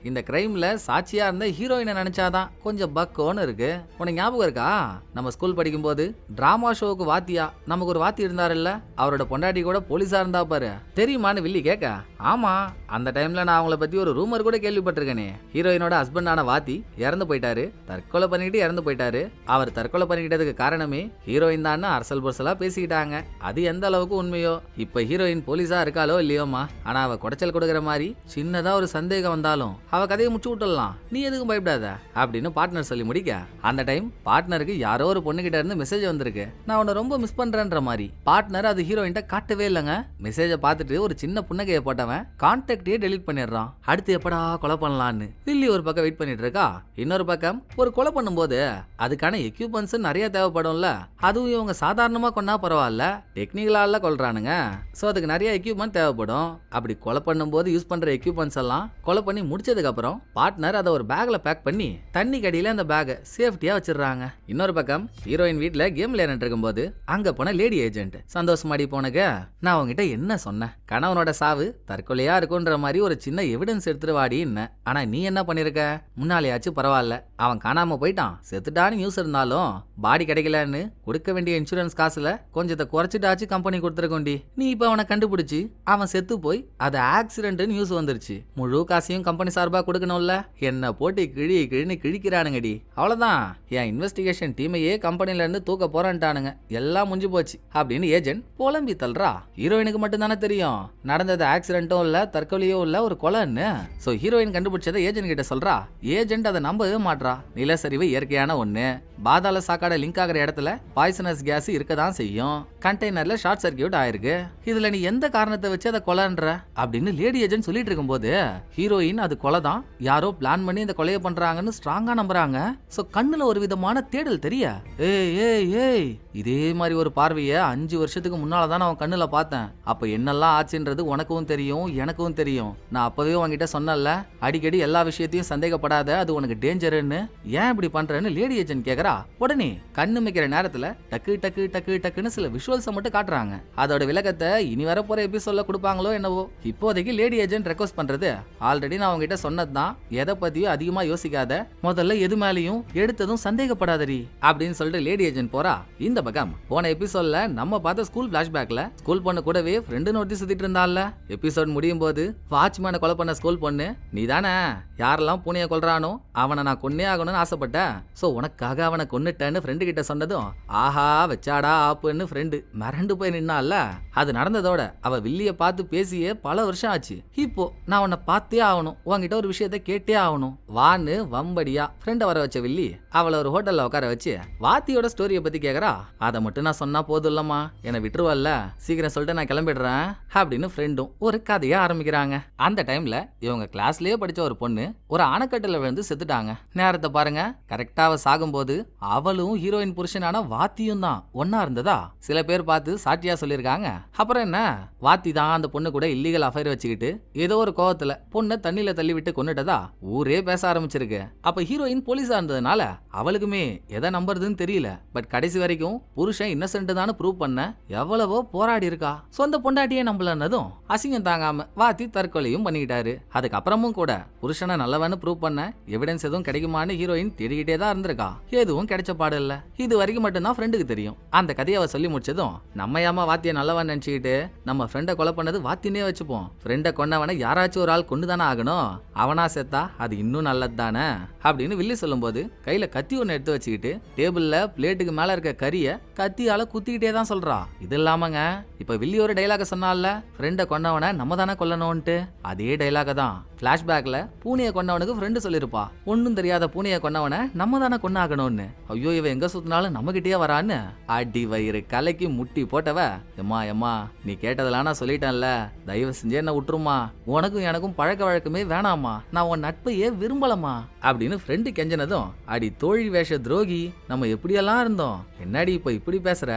இந்த கிரைம்ல சாட்சியா இருந்த ஹீரோயினை நினைச்சாதான் கொஞ்சம் பக்கோன்னு இருக்கு. உனக்கு ஞாபகம் இருக்கா, நம்ம ஸ்கூல் படிக்கும் போது டிராமா ஷோவுக்கு வாத்தியா நமக்கு ஒரு வாத்தி இருந்தாருல்ல, அவரோட பொண்டாட்டி கூட போலீஸா இருந்தா பாரு, தெரியுமான்னு வில்லி கேட்க, ஆமா அந்த டைம்ல நான் அவங்கள பத்தி ஒரு ரூமர் கூட கேள்விப்பட்டிருக்கேனே. ஹீரோயினோட ஹஸ்பண்டான வாத்தி இறந்து போயிட்டாரு, தற்கொலை பண்ணிட்டு இறந்து போயிட்டாரு. அவர் தற்கொலை பண்ணிக்கிட்டதுக்கு காரணமே ஹீரோயின் தான் அரசல் பொருசலா பேசிக்கிட்டாங்க. அது எந்த அளவுக்கு உண்மையோ. இப்ப ஹீரோயின் போலீஸா இருக்காளோ இல்லையோமா, ஆனா அவ குடைச்சல் கொடுக்கற மாதிரி சின்னதா ஒரு சந்தேகம் வந்தாலும் அவ கதையை முடிச்சு விட்டுடலாம், நீ எதுக்கும் பயப்படாத அப்படின்னு பார்ட்னர் சொல்லி முடிக்க, அந்த டைம் பார்ட்னருக்கு யாரோ ஒரு பொண்ணு கிட்ட இருந்து மெசேஜ் வந்திருக்கு, நான் உன்னை ரொம்ப மிஸ் பண்றேன்ற மாதிரி. பார்ட்னர் அது ஹீரோயின்ட்ட காட்டவே இல்லைங்க. மெசேஜை பார்த்துட்டு ஒரு சின்ன புன்னகையை போட்டவன் கான்டாக்டே டெலீட் பண்ணிடுறான். அடுத்து எப்படா கொலை பண்ணலான்னு வில்லி ஒரு பக்கம் வெயிட் பண்ணிட்டு இருக்கா. இன்னொரு பக்கம் ஒரு கொலை பண்ணும்போது அதுக்கான எக்யூப்மெண்ட்ஸ் நிறைய தேவைப்படும்ல. அதுவும் இவங்க சாதாரணமா கொண்டா பரவாயில்ல, டெக்னிக்கலால கொல்றானுங்க. சோ அதுக்கு நிறைய எக்யூப்மெண்ட் தேவைப்படும். அப்படி கொலை பண்ணும்போது யூஸ் பண்ற எக்யூப்மெண்ட்ஸ் எல்லாம் கொலை பண்ணி முடிச்சதுக்கு அப்புறம் பார்ட்னர் அதை ஒரு பேக்ல பேக் பண்ணி தண்ணி கடியில அந்த பேக்கை சேஃப்டியா வச்சிடுறாங்க. இன்னொரு பக்கம் ஹீரோயின் வீட்ல கேம் விளையாடிட்டு இருக்கும்போது அங்க போன லேடி ஏஜென்ட், சந்தோஷமாடி போனக, நான் உங்ககிட்ட என்ன சொன்னேன், கணவனோட சாவு தற்கொலையா இருக்குன்ற மாதிரி ஒரு சின்ன எவிடன்ஸ் எடுத்துட்டு வாடின்னு. ஆனா நீ என்ன பண்ணிருக்க, முன்னாலேயாச்சும் பரவாயில்ல, அவன் காணாம போயிட்டான், செத்துட்டான்னு நியூஸ் இருந்தாலும் பாடி கிடைக்கலன்னு கொடுக்க வேண்டிய இன்சூரன்ஸ் காசுல கொஞ்சத்தை குறைச்சிட்டாச்சு கம்பெனி கொடுத்துருக்கோண்டி. நீ இப்ப அவனை கண்டுபிடிச்சு அவன் செத்து போய் அது ஆக்சிடென்ட் நியூஸ் வந்துருச்சு. முழு காசையும் கம்பெனி சார்பா கொடுக்கணும்ல. என்ன போட்டு கிழின்னு கிழிக்கிறானுங்கடி. அவ்வளவுதான், என் இன்வெஸ்டிகேஷன் டீமையே கம்பெனில இருந்து தூக்க போறான்ட்டானுங்க. எல்லாம் முடிஞ்சு போச்சு அப்படின்னு ஏஜென்ட் புலம்பி தள்ளுறா. ஹீரோயினுக்கு மட்டும் தானே தெரியும் நடந்தது ஆக்சிடென்ட்டும் இல்ல தற்கொலையும் இல்ல ஒரு கொலைன்னு. சோ ஹீரோயின் கண்டுபிடிச்சதை ஏஜென்ட் கிட்ட சொல்றா. ஏஜென்ட் அதை நம்பவே மாட்றா. நிலச்சரிவு இயற்கையான ஒண்ணு. பாதாள சாக்காட லிங்க் ஆகிற இடத்துல பாய்சனஸ் கேஸ் இருக்கதான் செய்யும். கண்டெய்னர்ல ஷார்ட் சர்க்கியூட் ஆயிருக்கு. இதுல நீ எந்த காரணத்தை வச்சு அதை கொலைன்ற அப்படின்னு லேடி ஏஜென்ட் சொல்லிட்டு இருக்கும்போது ஹீரோயின் அது கொலை தான், யாரோ பிளான் பண்ணி இந்த கொலையை பண்றாங்கன்னு ஸ்ட்ராங்கா நம்புறாங்க. சோ கண்ணுல ஒரு விதமான தேடல் தெரிய, ஏய் ஏய் ஏய் இதே மாதிரி ஒரு பார்வைய 5 வருஷத்துக்கு முன்னாலதான் நான் கண்ணுல பார்த்தேன். அப்ப என்னெல்லாம் ஆச்சுன்றது உனக்கும் தெரியும் எனக்கும் தெரியும். நான் அப்பவே உன்கிட்ட சொன்னல, அடிக்கடி எல்லா விஷயத்தையும் சந்தேகப்படாத, அது உனக்கு டேஞ்சர்னு. ஏன் இப்படி பண்றேன்னு லேடி ஏஜென்ட் கேக்குறா. உடனே கண்ணு மிக்கிற நேரத்துல டக்கு டக்கு டக்கு டக்குன்னு சில விஷுவல்ஸ் மட்டும் காட்டுறாங்க. அதோட விளக்கத்தை இனி வர போற எபிசோட்ல கொடுப்பாங்களோ என்னவோ. இப்போதைக்கு லேடி ஏஜென்ட் ரெக்வஸ்ட் பண்றது, ஆல்ரெடி நான் உங்ககிட்ட சொன்னதுதான், எதை பத்தியும் அதிகமா யோசிக்காத, முதல்ல எது மேலையும் எடுத்ததும் சந்தேகப்படாதடி அப்படின்னு சொல்லிட்டு லேடி ஏஜென்ட் போறா. இந்த பக்கம் போன எபிசோட்ல நம்ம பார்த்த ஸ்கூல் பிளாஷ்பேக்ல ஸ்கூல் பொண்ணு கூடவே ஃப்ரெண்டு நோட்டி சுத்திட்டு இருந்தால. எபிசோட் முடியும் போது வாட்ச்மேனை கொலை பண்ண ஸ்கூல் பொண்ணு, நீ தானே யாரெல்லாம் பூனையை கொல்றானோ அவனை நான் கொன்னே ஆகணும்னு ஆசைப்பட்டேன். சோ உனக்காக அவனை கொன்னுட்டேன்னு ஃப்ரெண்டு கிட்ட சொன்னதும் ஆஹா வச்சாடா ஆப்புன்னு ஃப்ரெண்டு மிரண்டு போய் நின்னால. அது நடந்ததோட அவ வில்லிய பார்த்து பேசியே பல வருஷம் ஆச்சு. இப்போ நான் உன்னை பார்த்தே ஆகணும், உன்கிட்ட ஒரு விஷயத்த கேட்டே ஆகணும் வான்னு வம்படியா ஃப்ரெண்ட வர வச்ச வில்லி அவளை ஒரு ஹோட்டல்ல உட்கார வச்சு வாத்தியோட ஸ்டோரிய பத்தி கேக்குறா. அதை மட்டும் நான் சொன்னா போதும் இல்லம்மா, என்னை விட்டுருவல்ல, சீக்கிரம் சொல்லிட்டு நான் கிளம்பிடுறேன் அப்படின்னு ஃப்ரெண்டும் ஒரு கதையா ஆரம்பிக்கிறாங்க. அந்த டைம்ல இவங்க கிளாஸ்லயே படிச்ச ஒரு பொண்ணு ஒரு அணைக்கட்டுல விழுந்து செத்துட்டாங்க. நேரத்தை பாருங்க, கரெக்டா அவ சாகும்போது அவளும் ஹீரோயின் புருஷனான வாத்தியும் தான் ஒன்னா இருந்ததா சில பேர் பார்த்து சாட்டியா சொல்லியிருக்காங்க. அப்புறம் என்ன, வாத்தி தான் அந்த பொண்ணு கூட இல்லீகல் அஃபைர் வச்சுக்கிட்டு ஏதோ ஒரு கோவத்துல பொண்ணை தண்ணியில தள்ளி விட்டு கொன்னுட்டதா ஊரே பேச ஆரம்பிச்சிருக்கு. அப்ப ஹீரோயின் போலீஸா இருந்ததுனால அவளுக்குமே எதை நம்புறதுன்னு தெரியல. பட் கடைசி வரைக்கும் புருஷன் இன்னசென்ட் தான் ப்ரூவ் பண்ண எவ்வளவோ போராடி இருக்கா. சொந்த பொண்டாட்டியே நம்பலன்னதும் அசிங்கம் தாங்காம வாத்தி தற்கொலையும் பண்ணிக்கிட்டாரு. அதுக்கப்புறமும் கூட புருஷனை நல்லவன்னு ப்ரூவ் பண்ண எவிடன்ஸ் எதுவும் கிடைக்குமான்னு ஹீரோயின் தேடிக்கிட்டே தான் இருந்திருக்கா. எதுவும் கிடைச்ச பாடு இல்ல. இது வரைக்கும் மட்டும்தான் ஃப்ரெண்டுக்கு தெரியும். அந்த கதையை அவ சொல்லி முடிச்சதும், நம்ம ஏமா வாத்திய நல்லவன் நினைச்சுக்கிட்டு நம்ம ஃப்ரெண்டை கொலை பண்ணது வாத்தினே வச்சுப்போம். ஃப்ரெண்டை கொன்னவனை யாராச்சும் ஒரு ஆள் கொண்டுதானே ஆகணும், அவனா செத்தா அது இன்னும் நல்லது தானே அப்படின்னு வில்லி சொல்லும் போது கையில கத்தி ஒன்னு எடுத்து வச்சுக்கிட்டு டேபிள்ல பிளேட்டுக்கு மேல இருக்க கறிய கத்தியால குத்திக்கிட்டே தான் சொல்றா. இது இல்லாமங்க இப்ப வில்லி ஒரு டைலாக சொன்னால, ஃப்ரெண்டை கொன்னவனை நம்ம தானே கொல்லணும்ட்டு, அதே டைலாக தான் பிளாஷ்பேக்ல பூனையை கொன்னவனுக்கு ஃப்ரெண்டு சொல்லிருப்பா. ஒன்னும் தெரியாத பூனையை கொன்னவனை நம்ம தானே கொன்னாகணும்னு. ஐயோ இவ எங்க சுத்தினாலும் நம்ம கிட்டே வரான்னு அடி வயிறு கலைக்கு முட்டி போட்டவ, எம்மா எம்மா நீ கேட்டதெல்லாம் நான் சொல்லிட்டேன்ல, தயவு செஞ்சு என்ன விட்டுருமா, உனக்கும் எனக்கும் பழக்க வழக்கமே வேணாமா, நான் உன் நட்பையே விரும்பலமா அப்படின்னு ஃப்ரெண்டு கெஞ்சனதும், அடி தோழி வேஷ துரோகி நம்ம எப்படியெல்லாம் இருந்தோம், என்னடி இப்ப இப்படி பேசுற,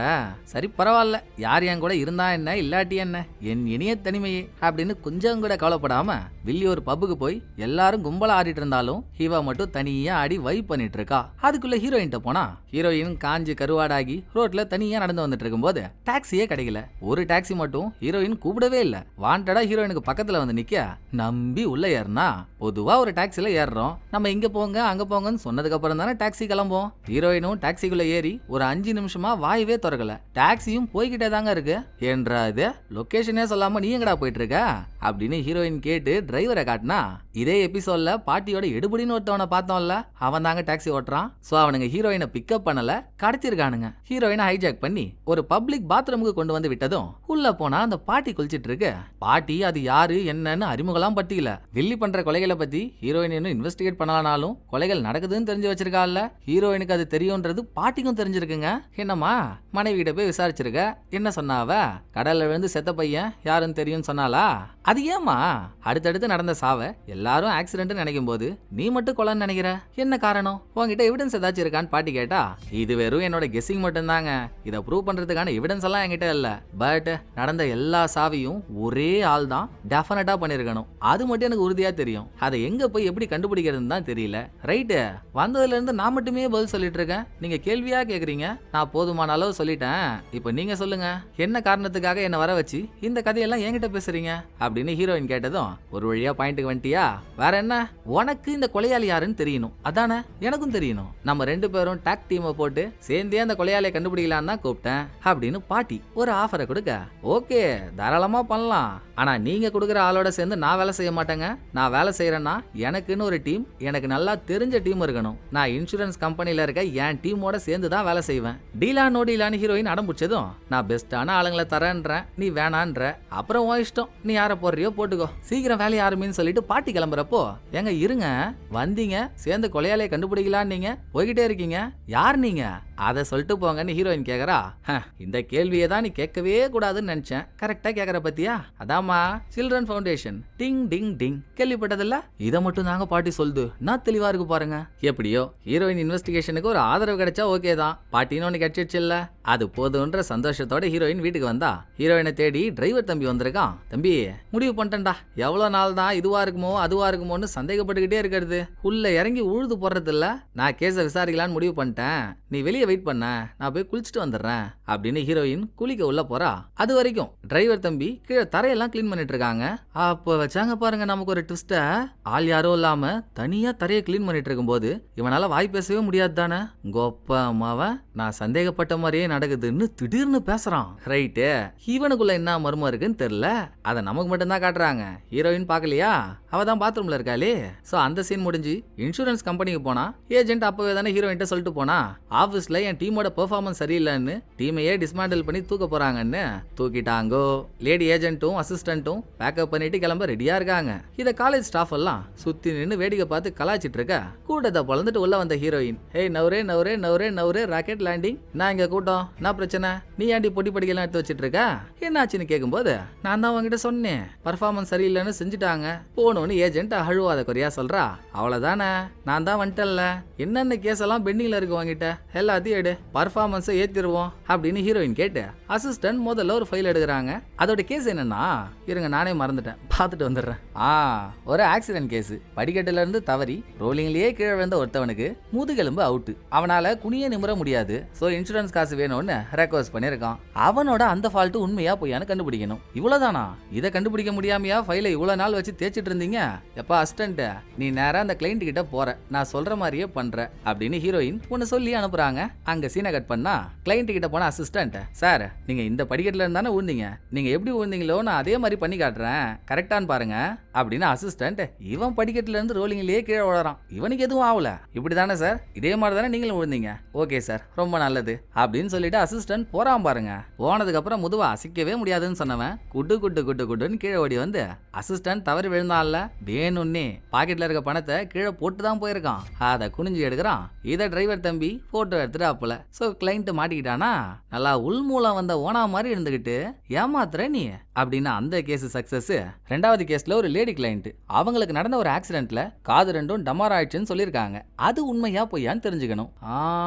சரி பரவாயில்ல யார் என் கூட இருந்தா என்ன இல்லாட்டி என்ன, என் இனிய தனிமையே அப்படின்னு கொஞ்சம் கூட கவலைப்படாம வில்லி ஒரு பப்புக்கு போய் எல்லாரும் கும்பலா ஆடிட்டு இருந்தாலும் இவ மட்டும் தனியா ஆடி வைப் பண்ணிட்டு இருக்கா. அதுக்குள்ள ஹீரோயின்ட்ட போனா ஹீரோயின் காஞ்சி கருவாடாகி ரோட்ல தனியா நடந்து வந்துட்டு இருக்கும்போது டாக்ஸியே கிடைக்கல. ஒரு டாக்ஸி மட்டும் ஹீரோயின் கூப்பிடவே இல்ல. வாண்டடா ஹீரோயினுக்கு பக்கத்துல வந்து நிக்க நம்பி உள்ள ஏறினா. பொதுவா ஒரு டாக்ஸில ஏறுறோம், நம்ம இங்க போங்க அங்க போங்கன்னு சொன்னதுக்கு அப்புறம் தானே டாக்ஸி கிளம்பும். ஹீரோயினும் டாக்ஸிக்குள்ள ஏறி ஒரு 5 நிமிஷமா வாயவே திறக்கல. டாக்ஸியும் போய்கிட்டே தாங்க இருக்கு. என்றாது லொகேஷனே சொல்லாம நீ எங்கடா போயிட்டு இருக்க அப்படின்னு ஹீரோயின் கேட்டு டிரைவரை காட்டினா. இதே எபிசோட்ல பாட்டியோட எடுபடின்னு ஒருத்தவனை பார்த்தோம்ல, அவன் தாங்க டாக்ஸி ஓட்டுறான். சோ அவனுங்க ஹீரோயினை பிக்கப் பண்ணல, கடத்திருக்கானுங்க. ஹீரோயினை ஹைஜாக் பண்ணி ஒரு பப்ளிக் பாத்ரூமுக்கு கொண்டு வந்து விட்டதும் உள்ள போனா அந்த பாட்டி குளிச்சிட்டு இருக்கு. பாட்டி அது யாரு என்னன்னு அறிமுகலாம் பட்டியல. வில்லி பண்ற கொலைகளை பத்தி ஹீரோயின் இன்னும் இன்வெஸ்டிகேட் பண்ணலானாலும் கொலைகள் நடக்குதுன்னு தெரிஞ்சு வச்சிருக்கால. ஹீரோயினுக்கு அது தெரியும்ன்றது பாட்டிக்கும் தெரிஞ்சிருக்குங்க. என்னம்மா மனைவி கிட்ட போய் விசாரிச்சிருக்க, என்ன சொன்னாவ, கடல்ல விழுந்து செத்த பையன் யாருன்னு தெரியும்னு சொன்னாலா. அது ஏமா அடுத்தடுத்து நடந்த சாவ எல்லாரும் ஆக்சிடென்ட் நினைக்கும் போது நீ மட்டும் கொலைன்னு நினைக்கிற, என்ன காரணம், உன்கிட்ட எவிடன்ஸ் ஏதாச்சும் இருக்கான்னு பாட்டி கேட்டா. இது வெறும் என்னோட கெஸ்ஸிங் மட்டும் தாங்க, இதை ப்ரூவ் பண்றதுக்கான எவிடன்ஸ் எல்லாம் என்கிட்ட இல்ல. பட் நடந்த எல்லா சாவையும் ஒரே ஆள் தான் டெஃபினட்டா பண்ணிருக்கணும், அது மட்டும் எனக்கு உறுதியா தெரியும். அதை எங்க போய் எப்படி கண்டுபிடிக்கிறதுன்னு தான் தெரியல. ரைட்டு, வந்ததுல இருந்து நான் மட்டுமே பதில் சொல்லிட்டு இருக்கேன், நீங்க கேள்வியா கேக்குறீங்க. நான் போதுமான அளவு சொல்லிட்டேன், இப்ப நீங்க சொல்லுங்க என்ன காரணத்துக்காக என்ன வர வச்சு இந்த கதையெல்லாம் என்கிட்ட பேசுறீங்க அப்படின்னு ஹீரோயின் கேட்டதும் ஒரு வழியா பாயிண்ட்டுக்கு வந்துட்டியா. வேற என்ன, உனக்கு இந்த கொலையாளி யாருன்னு தெரியணும், அதானே எனக்கும் தெரியணும். நம்ம 2 பேரும் டாக் டீமை போட்டு சேர்ந்தே அந்த கொலையாளியை கண்டுபிடிக்கலான்னு தான் கூப்பிட்டேன் அப்படின்னு பாட்டி ஒரு ஆஃபரை கொடுக்க, ஓகே தாராளமா பண்ணலாம். ஆனா நீங்க கொடுக்குற ஆளோட சேர்ந்து நான் வேலை செய்ய மாட்டேங்க. நான் வேலை செய்யறேன்னா எனக்குன்னு ஒரு டீம், எனக்கு நல்லா தெரிஞ்ச டீம் இருக்கணும். நான் இன்சூரன்ஸ் கம்பெனில இருக்க என் டீமோட சேர்ந்து தான் வேலை செய்வேன். டீலா நோ டீலான்னு ஹீரோயின் அடம்பிடிச்சதும், நான் பெஸ்டான ஆளுங்களை தரேன்றேன், நீ வேணான்ற, அப்புறம் உன் இஷ்டம், நீ யார போடுறியோ போட்டுக்கோ, சீக்கிரம் வேலையை ஆரம்பின்னு சொல்லிட்டு பாட்டி கிளம்புறப்போ, எங்க இருங்க வந்தீங்க சேர்ந்து கொலையாளியை கண்டுபிடிக்கலான்னு நீங்க போய்கிட்டே இருக்கீங்க, யார் நீங்க அதை சொல்லிட்டு போங்கன்னு ஹீரோயின் கேக்குறா. இந்த கேள்வியை தான் நீ கேட்கவே கூடாதுன்னு நினைச்சேன், கரெக்டா கேக்குற பத்தியா, அதாமா சில்ட்ரன் ஃபவுண்டேஷன் டிங் டிங் டிங், கேள்விப்பட்டதில்ல? இதை மட்டும் தாங்க பாட்டி சொல்லுது, நான் தெளிவா இருக்கு பாருங்க. எப்படியோ ஹீரோயின் இன்வெஸ்டிகேஷனுக்கு ஒரு ஆதரவு கிடைச்சா ஓகே தான், பாட்டின்னு ஒன்று கிடைச்சிடுச்சு இல்ல, அது போதுன்ற சந்தோஷத்தோட ஹீரோயின் வீட்டுக்கு வந்தா. ஹீரோயினை தேடி டிரைவர் தம்பி வந்திருக்கான். தம்பி முடிவு பண்ணிட்டேன்டா, எவ்வளவு நாள் தான் இதுவா இருக்குமோ அதுவா இருக்குமோன்னு சந்தேகப்பட்டுக்கிட்டே இருக்கிறது, உள்ள இறங்கி உழுது போடுறது இல்ல, நான் கேஸை விசாரிக்கலான்னு முடிவு பண்ணிட்டேன், நீ வெளியே வெயிட் பண்ண, நான் போய் குளிச்சுட்டு வந்துடுறேன் அப்படின்னு ஹீரோயின் குளிக்க உள்ள போறா. அது வரைக்கும் டிரைவர் தம்பி கீழே தரையெல்லாம் கிளீன் பண்ணிட்டு இருக்காங்க. அப்ப வச்சாங்க பாருங்க நமக்கு ஒரு ட்விஸ்ட, ஆள் யாரும் இல்லாம தனியா தரையை கிளீன் பண்ணிட்டு இருக்கும் போது இவனால வாய் பேசவே முடியாது தானே, கோப்பமாவன் நான் சந்தேகப்பட்ட மாதிரியே நடக்குதுன்னு திடீர்னு பேசுறான். ரைட்டு, இவனுக்குள்ள என்ன மர்மம் இருக்குன்னு தெரியல, அதை நமக்கு மட்டும் தான் காட்டுறாங்க, ஹீரோயின் பாக்கலையா, அவ தான் பாத்ரூம்ல இருக்காளே. சோ அந்த சீன் முடிஞ்சு இன்சூரன்ஸ் கம்பெனிக்கு போனா, ஏஜென்ட் அப்பவே தானே ஹீரோயின் சொல்லிட்டு போனா, ஆபீஸ்ல என் டீமோட பெர்ஃபார்மன்ஸ் சரியில்லைன்னு டீமையே டிஸ்மேண்டில் பண்ணி தூக்க போறாங்கன்னு. தூக்கிட்டாங்கோ. லேடி ஏஜென்ட்டும் அசிஸ்டன்ட்டும் பேக்கப் பண்ணிட்டு கிளம்ப ரெடியா இருக்காங்க. இத காலேஜ் ஸ்டாஃப் எல்லாம் சுத்தி நின்னு வேடிக்கை பார்த்து கலாச்சிட்டு இருக்க, கூட்டத்தை பொழந்துட்டு உள்ள வந்த heroine, hey Navreh Navreh Navreh Navreh rocket landing, நான் இங்க கூட்டம், நான் பிரச்சனை, நீ ஏன்டி பொட்டி படிக்கலாம் எடுத்து வச்சிட்டு இருக்க, என்னாச்சுன்னு கேட்கும்போது, நான் தான் உங்ககிட்ட சொன்னேன் பர்ஃபார்மன்ஸ் சரியில்லைன்னு செஞ்சுட்டாங்க போனோன்னு ஏஜென்ட் அழுவாத குறையா சொல்றா. அவ்வளவுதானே, நான் தான் வந்துட்டேன்ல, என்னென்ன கேஸ் எல்லாம் பெண்டிங்ல இருக்கு வாங்கிட்ட, எல்லாத்தையும் எடு, பர்ஃபார்மன்ஸை ஏத்திடுவோம் அப்படின்னு ஹீரோயின் கேட்டு அசிஸ்டன்ட் முதல்ல ஒரு ஃபைல் எடுக்கிறாங்க. அதோட கேஸ் என்னன்னா, இருங்க நானே மறந்துட்டேன், பார்த்துட்டு வந்துடுறேன். ஒரு ஆக்சிடென்ட் கேஸ், படிக்கட்டுல இருந்து தவறி ரோலிங்லயே கீழே விழுந்த ஒருத்தவனுக்கு முதுகெலும்பு அவுட், அவனால குனிய நிமிர முடியாது, சோ இன்சூரன்ஸ் காசு வேணும்னு ரெக்வஸ்ட் பண்ணிருக்கான். அவனோட அந்த ஃபால்ட் உண்மையா பொய்யான்னு கண்டுபிடிக்கணும். இவ்வளவுதானா, இதை கண்டுபிடிக்க முடியாமையா ஃபைலை இவ்வளவு நாள் வச்சு தேய்ச்சிட்டு இருந்தீங்க? எப்ப அசிஸ்டன்ட், நீ நேரா அந்த கிளைண்ட் கிட்ட போற, நான் சொல்ற மாதிரியே பண்ற அப்படின்னு ஹீரோயின் ஒன்னு சொல்லி அனுப்புறாங்க. அங்க சீனை கட் பண்ணா கிளைண்ட் கிட்ட போன அசிஸ்டன்ட், சார் நீங்க இந்த படிக்கட்டுல இருந்தானே ஊர்ந்தீங்க, நீங்க எப்படி ஊர்ந்தீங்களோ நான் அதே மாதிரி பண்ணி காட்டுறேன், கரெக்டான்னு பாருங்க அப்படின்னு அசிஸ்டன்ட் இவன் படிக்கட்டுல இருந்து ரோலிங்லயே கீழே விழறான். இவனுக்கு எதுவும் ஆகல. இப்படிதானே சார், இதே மாதிரி தானே நீங்களும் விழுந்தீங்க, ஓகே சார் ரொம்ப நல்லது அப்படின்னு சொல்லிட்டு அசிஸ்டன்ட் போறான் பாருங்க. போனதுக்கு அப்புறம் முதுவா அசைக்கவே முடியாதுன்னு சொன்னவன் குட்டு குட்டு குட்டு குட்டுன்னு கீழே ஓடி வந்து அசிஸ்டன்ட் தவறி விழுந்தான்ல, வேணும்னே பாக்கெட்ல இருக்க பணத்தை கீழே போட்டு தான் போயிருக்கான், அதை குனிஞ்சு எடுக்கிறான். இதை டிரைவர் தம்பி போட்டோ எடுத்துட்டு அப்பல. சோ கிளைண்ட் மாட்டிக்கிட்டானா, நல்லா உள்மூலம் வந்த ஓனா மாதிரி இருந்துகிட்டு ஏமாத்துற நீ அப்படின்னு அந்த கேஸ் சக்சஸ். ரெண்டாவது கேஸ்ல ஒரு லேடி கிளைண்ட், அவங்களுக்கு நடந்த ஒரு ஆக்சிடென்ட்ல காது ரெண்டும் டமார் ஆயிடுச்சுன்னு சொல்லியிருக்காங்க. அது உண்மையா பொய்யான்னு தெரிஞ்சுக்கணும்.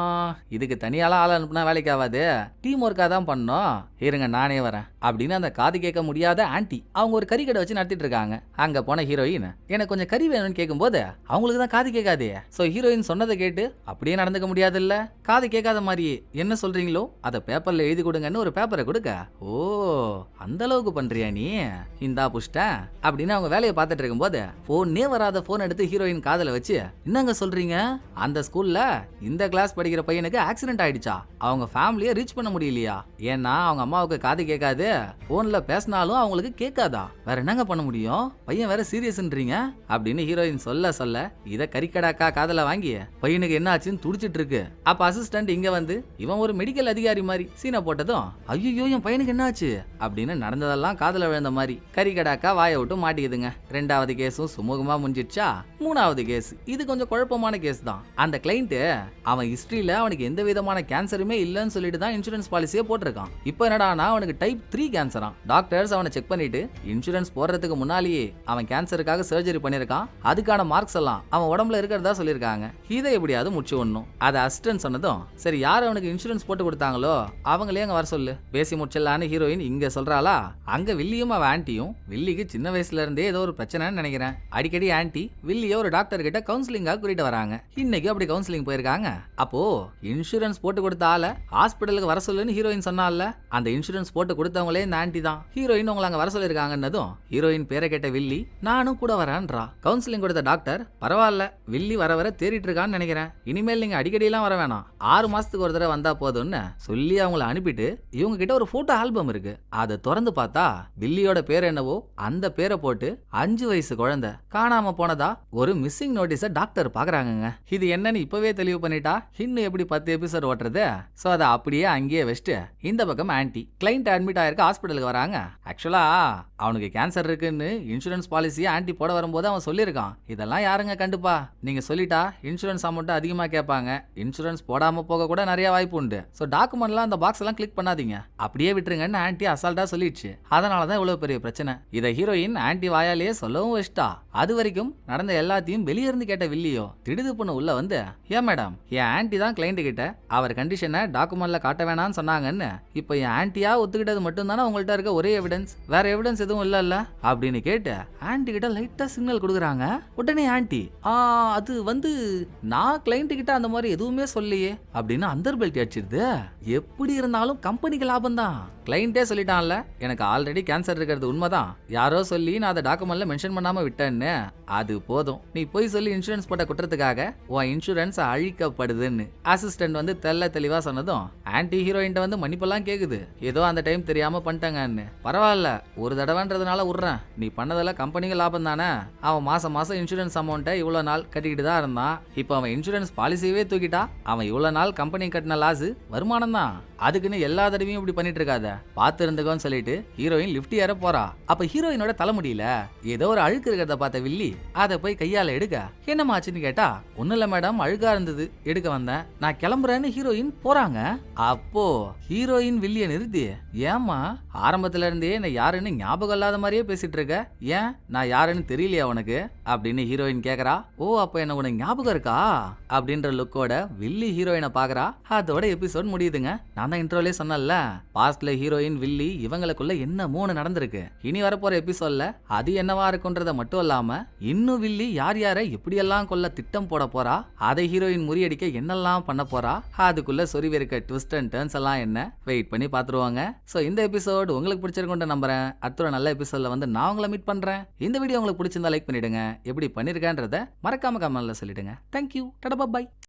இதுக்கு தனியால ஆள் அனுப்புனா வேலைக்கு ஆகாது, டீம் ஒர்க்கா தான் பண்ணோம், இருங்க நானே வரேன் அப்படின்னு அந்த காது கேட்க முடியாத ஆன்டி அவங்க ஒரு கறி கடை வச்சு நடத்திட்டு இருக்காங்க. அங்க போன ஹீரோயின், எனக்கு கொஞ்சம் கறி வேணும்னு கேட்கும் போது அவங்களுக்கு தான் காது கேட்காதே. சோ ஹீரோயின் சொன்னதை கேட்டு அப்படியே நடந்துக்க முடியாது இல்ல, காது கேட்காத மாதிரியே என்ன சொல்றீங்களோ அதை பேப்பர்ல எழுதி கொடுங்கன்னு ஒரு பேப்பரை கொடுக்க, ஓ அந்த அளவுக்கு பண்றியா நீ, இந்தா புஷ்டேன் அப்படின்னு அவங்க வேலையை பார்த்துட்டு இருக்கும் போது போனே வராத போன் எடுத்து ஹீரோயின் காதல வச்சு, என்னங்க சொல்றீங்க, அந்த ஸ்கூல்ல இந்த கிளாஸ் படிக்கிற பையனுக்கு ஆக்சிடென்ட் ஆயிடுச்சா, அவங்க ஃபேமிலியை ரீச் பண்ண முடியலையா, ஏன்னா அவங்க அம்மாவுக்கு காது கேட்காது, போன்ல பேசினாலும் அவங்களுக்கு கேட்காதா, வேற என்னங்க பண்ண முடியும், பையன் வேற சீரியஸ்ன்றீங்க அப்படின்னு ஹீரோயின் சொல்ல சொல்ல இத கறிக்கடாக்கா காதல வாங்கி பையனுக்கு என்ன ஆச்சுன்னு துடிச்சிட்டு இருக்கு. அப்ப அசிஸ்டன்ட் இங்க வந்து இவன் ஒரு மெடிக்கல் அதிகாரி மாதிரி சீனை போட்டதும், ஐயோ என் பையனுக்கு என்ன ஆச்சு அப்படின்னு நடந்ததெல்லாம் காதல விழுந்த மாதிரி கறிக்கடாக்கா வாயை விட்டு மாட்டிக்குதுங்க. ரெண்டாவது கேஸும் சுமூகமா முடிஞ்சிடுச்சா. மூணாவது கேஸ் இது கொஞ்சம் குழப்பமான கேஸ் தான். அந்த கிளைண்ட் அவன் ஹிஸ்டரியில அவனுக்கு எந்த விதமான கேன்சருமே இல்லைன்னு சொல்லிட்டு தான் இன்சூரன்ஸ் பாலிசியை போட்டிருக்கான். இப்போ என்னடானா அவனுக்கு டைப் 3 கேன்சரா. டாக்டர்ஸ் அவனை செக் பண்ணிட்டு இன்சூரன்ஸ் போடுறதுக்கு முன்னாலேயே அவன் கேன்சருக்காக சர்ஜரி பண்ணிருக்கான், அதுக்கான மார்க்ஸ் எல்லாம் அவன் உடம்புல இருக்கிறதா சொல்லியிருக்காங்க. இதை எப்படியாவது முடிச்சு ஒண்ணும். அதை அசிஸ்டன்ட் சொன்னதும், சரி யார் அவனுக்கு இன்சூரன்ஸ் போட்டு கொடுத்தாங்களோ அவங்களே அங்க வர சொல்லு, பேசி முடிச்சிடலான்னு ஹீரோயின் இங்க சொல்றாளா. அங்க வில்லியும் அவன் ஆன்ட்டியும், வில்லிக்கு சின்ன வயசுல இருந்தே ஏதோ ஒரு பிரச்சனைன்னு நினைக்கிறேன், அடிக்கடி ஆன்ட்டி வில்லிய ஒரு டாக்டர் கிட்ட கவுன்சிலிங்காக கூட்டிட்டு வராங்க. இன்னைக்கு அப்படி கவுன்சிலிங் போயிருக்காங்க. அப்போ இன்சூரன்ஸ் போட்டு கொடுத்த ஆள ஹாஸ்பிட்டலுக்கு வர சொல்லுன்னு ஹீரோயின் சொன்னால, அந்த இன்சூரன்ஸ் போட்டு கொடுத்தவங்களே இந்த ஆன்ட்டி தான். ஹீரோயின் உங்களை அங்க வர சொல்லிருக்காங்கன்னதும் ஹீரோயின் ஹீரோயின் பேரை கேட்ட வில்லி நானும் கூட வரேன்றா. கவுன்சிலிங் கொடுத்த டாக்டர் பரவாயில்ல வில்லி வர வர தேறிட்டு இருக்கான்னு நினைக்கிறேன், இனிமேல் நீங்க அடிக்கடி எல்லாம் வர வேணாம், 6 மாசத்துக்கு ஒரு தடவை வந்தா போதும்னு சொல்லி அவங்கள அனுப்பிட்டு இவங்க கிட்ட ஒரு போட்டோ ஆல்பம் இருக்கு. அதை திறந்து பார்த்தா வில்லியோட பேர் என்னவோ அந்த பேரை போட்டு 5 வயசு குழந்தை காணாம போனதா ஒரு மிஸ்ஸிங் நோட்டீஸ டாக்டர் பாக்குறாங்க. இது என்னன்னு இப்பவே தெளிவு பண்ணிட்டா இன்னும் எப்படி 10 எபிசோட் ஓட்டுறது? சோ அதை அப்படியே அங்கேயே வச்சுட்டு இந்த பக்கம் ஆன்டி கிளைண்ட் அட்மிட் ஆயிருக்க ஹாஸ்பிட்டலுக்கு வராங்க. ஆக்சுவலா அவனுக்கு கேன்சர் இருக்குன்னு இன்சூரன்ஸ் பாலிசியை ஆன்டி போட வரும்போது அவன் சொல்லியிருக்கான். இதெல்லாம் யாருங்க கண்டுப்பா, நீங்க சொல்லிட்டா இன்சூரன்ஸ் அமௌண்ட் அதிகமா கேட்பாங்க, இன்சூரன்ஸ் போடாம போக கூட நிறைய வாய்ப்பு உண்டு. ஸோ டாக்குமெண்ட்லாம் அந்த பாக்ஸ் எல்லாம் கிளிக் பண்ணாதீங்க, அப்படியே விட்டுருங்கன்னு ஆன்டி அசால்ட்டா சொல்லிடுச்சு. அதனால தான் இவ்வளவு பெரிய பிரச்சனை. இதை ஹீரோயின் ஆன்டி வாயாலேயே சொல்லவும் வச்சிட்டா. அது வரைக்கும் நடந்த எல்லாத்தையும் வெளியே இருந்து கேட்ட வில்லியோ திடுது பொண்ணு உள்ள வந்து, ஏன் மேடம் என் ஆன்டி தான் கிளைண்ட் கிட்ட அவர் கண்டிஷனை டாக்குமெண்ட்ல காட்ட வேணாம்னு சொன்னாங்கன்னு, இப்போ என் ஆன்டியா ஒத்துக்கிட்டது மட்டும் தானே உங்கள்ட்ட இருக்க ஒரே எவிடன்ஸ், வேற எவிடன்ஸ் எதுவும் இல்ல அப்படின்னு கேட்டு ஆன்டி கிட்ட லைட்டா சிக்னல் கொடுக்குறாங்க. உடனே ஆன்டி அது வந்து நான் கிளைண்ட் கிட்ட அந்த மாதிரி எதுவுமே சொல்லியே அப்படின்னு அந்தர் பெல்ட் அடிச்சிருது. எப்படி இருந்தாலும் கம்பெனிக்கு லாபம் தான். கிளைண்டே சொல்லிட்டான்ல எனக்கு ஆல்ரெடி கேன்சர் இருக்கிறது உண்மைதான், யாரோ சொல்லி நான் அதை டாக்குமெண்ட்ல மென்ஷன் பண்ணாம விட்டேன்னு, அது போதும் நீ போய் சொல்லி இன்சூரன்ஸ் போட்ட குற்றத்துக்காக உன் இன்சூரன்ஸ் அழிக்கப்படுதுன்னு அசிஸ்டன்ட் வந்து தெளிவா சொன்னதும் ஆன்டி ஹீரோயின் வந்து மன்னிப்பெல்லாம் கேக்குது. ஏதோ அந்த டைம் தெரியாம பண்ணிட்டாங்கன்னு. பரவாயில்ல ஒரு தடவைன்றதுனால விடுறேன், நீ பண்ணதெல்லாம் கம்பெனிக்கு லாபம் தானே. அவன் மாசம் இன்சூரன்ஸ் அமௌண்ட்டை இவ்வளவு நாள் கட்டிக்கிட்டு தான் இருந்தான். இப்போ அவன் இன்சூரன்ஸ் பாலிசியவே தூக்கிட்டா. அவன் இவ்வளவு நாள் கம்பெனி கட்டின லாஸ் வருமானம் தான், அதுக்குன்னு எல்லா தடவையும் இப்படி பண்ணிட்டு இருக்காத, பார்த்து இருந்துக்கோன்னு சொல்லிட்டு ஹீரோயின் லிஃப்ட் ஏற போறா. அப்ப ஹீரோயினோட தலைமுடியில ஏதோ ஒரு அழுக்கு இருக்கிறத பார்த்த வில்லி அதை போய் கையால எடுக்க, என்னமா ஆச்சுன்னு கேட்டா, ஒண்ணு இல்ல மேடம் அழுக்கா இருந்தது எடுக்க வந்தேன், நான் கிளம்புறேன்னு ஹீரோயின் போறாங்க. அப்போ ஹீரோயின் வில்லிய நிறுத்தி, ஏமா ஆரம்பத்துல இருந்தே நான் யாருன்னு ஞாபகம் இல்லாத மாதிரியே பேசிட்டு இருக்க, ஏன் நான் யாருன்னு தெரியலையா உனக்கு அப்படின்னு ஹீரோயின் கேக்குறா. ஓ அப்ப என்ன உனக்கு ஞாபகம் இருக்கா அப்படின்ற லுக்கோட வில்லி ஹீரோயினை பாக்குறா. அதோட எபிசோட் முடியுதுங்க. நான் தான் இன்ட்ரோலே சொன்னல, பாஸ்ட்ல ஹீரோயின் வில்லி இவங்களுக்குள்ள என்ன 3 நடந்திருக்கு, இனி வரப்போற எபிசோட்ல அது என்னவா இருக்குன்றத மட்டும் இல்லாம இன்னும் வில்லி யார் யாரை எப்படியெல்லாம் கொல்ல திட்டம் போட போறா, அதை ஹீரோயின் முறியடிக்க என்னெல்லாம் பண்ண போறா, அதுக்குள்ள சொருவிருக்க ட்விஸ்ட் அண்ட் டர்ன்ஸ் எல்லாம் என்ன வெயிட் பண்ணி பாத்துருவாங்க. சோ இந்த எபிசோட் உங்களுக்கு பிடிச்சிருக்கும்னு நம்புறேன். அடுத்த நல்ல எபிசோட்ல வந்து நான் உங்களை மீட் பண்றேன். இந்த வீடியோ உங்களுக்கு பிடிச்சிருந்தா லைக் பண்ணிடுங்க, எப்படி பண்ணிருக்கேன்றத மறக்காம கமெண்ட்ல சொல்லிடுங்க. Thank you, tata by.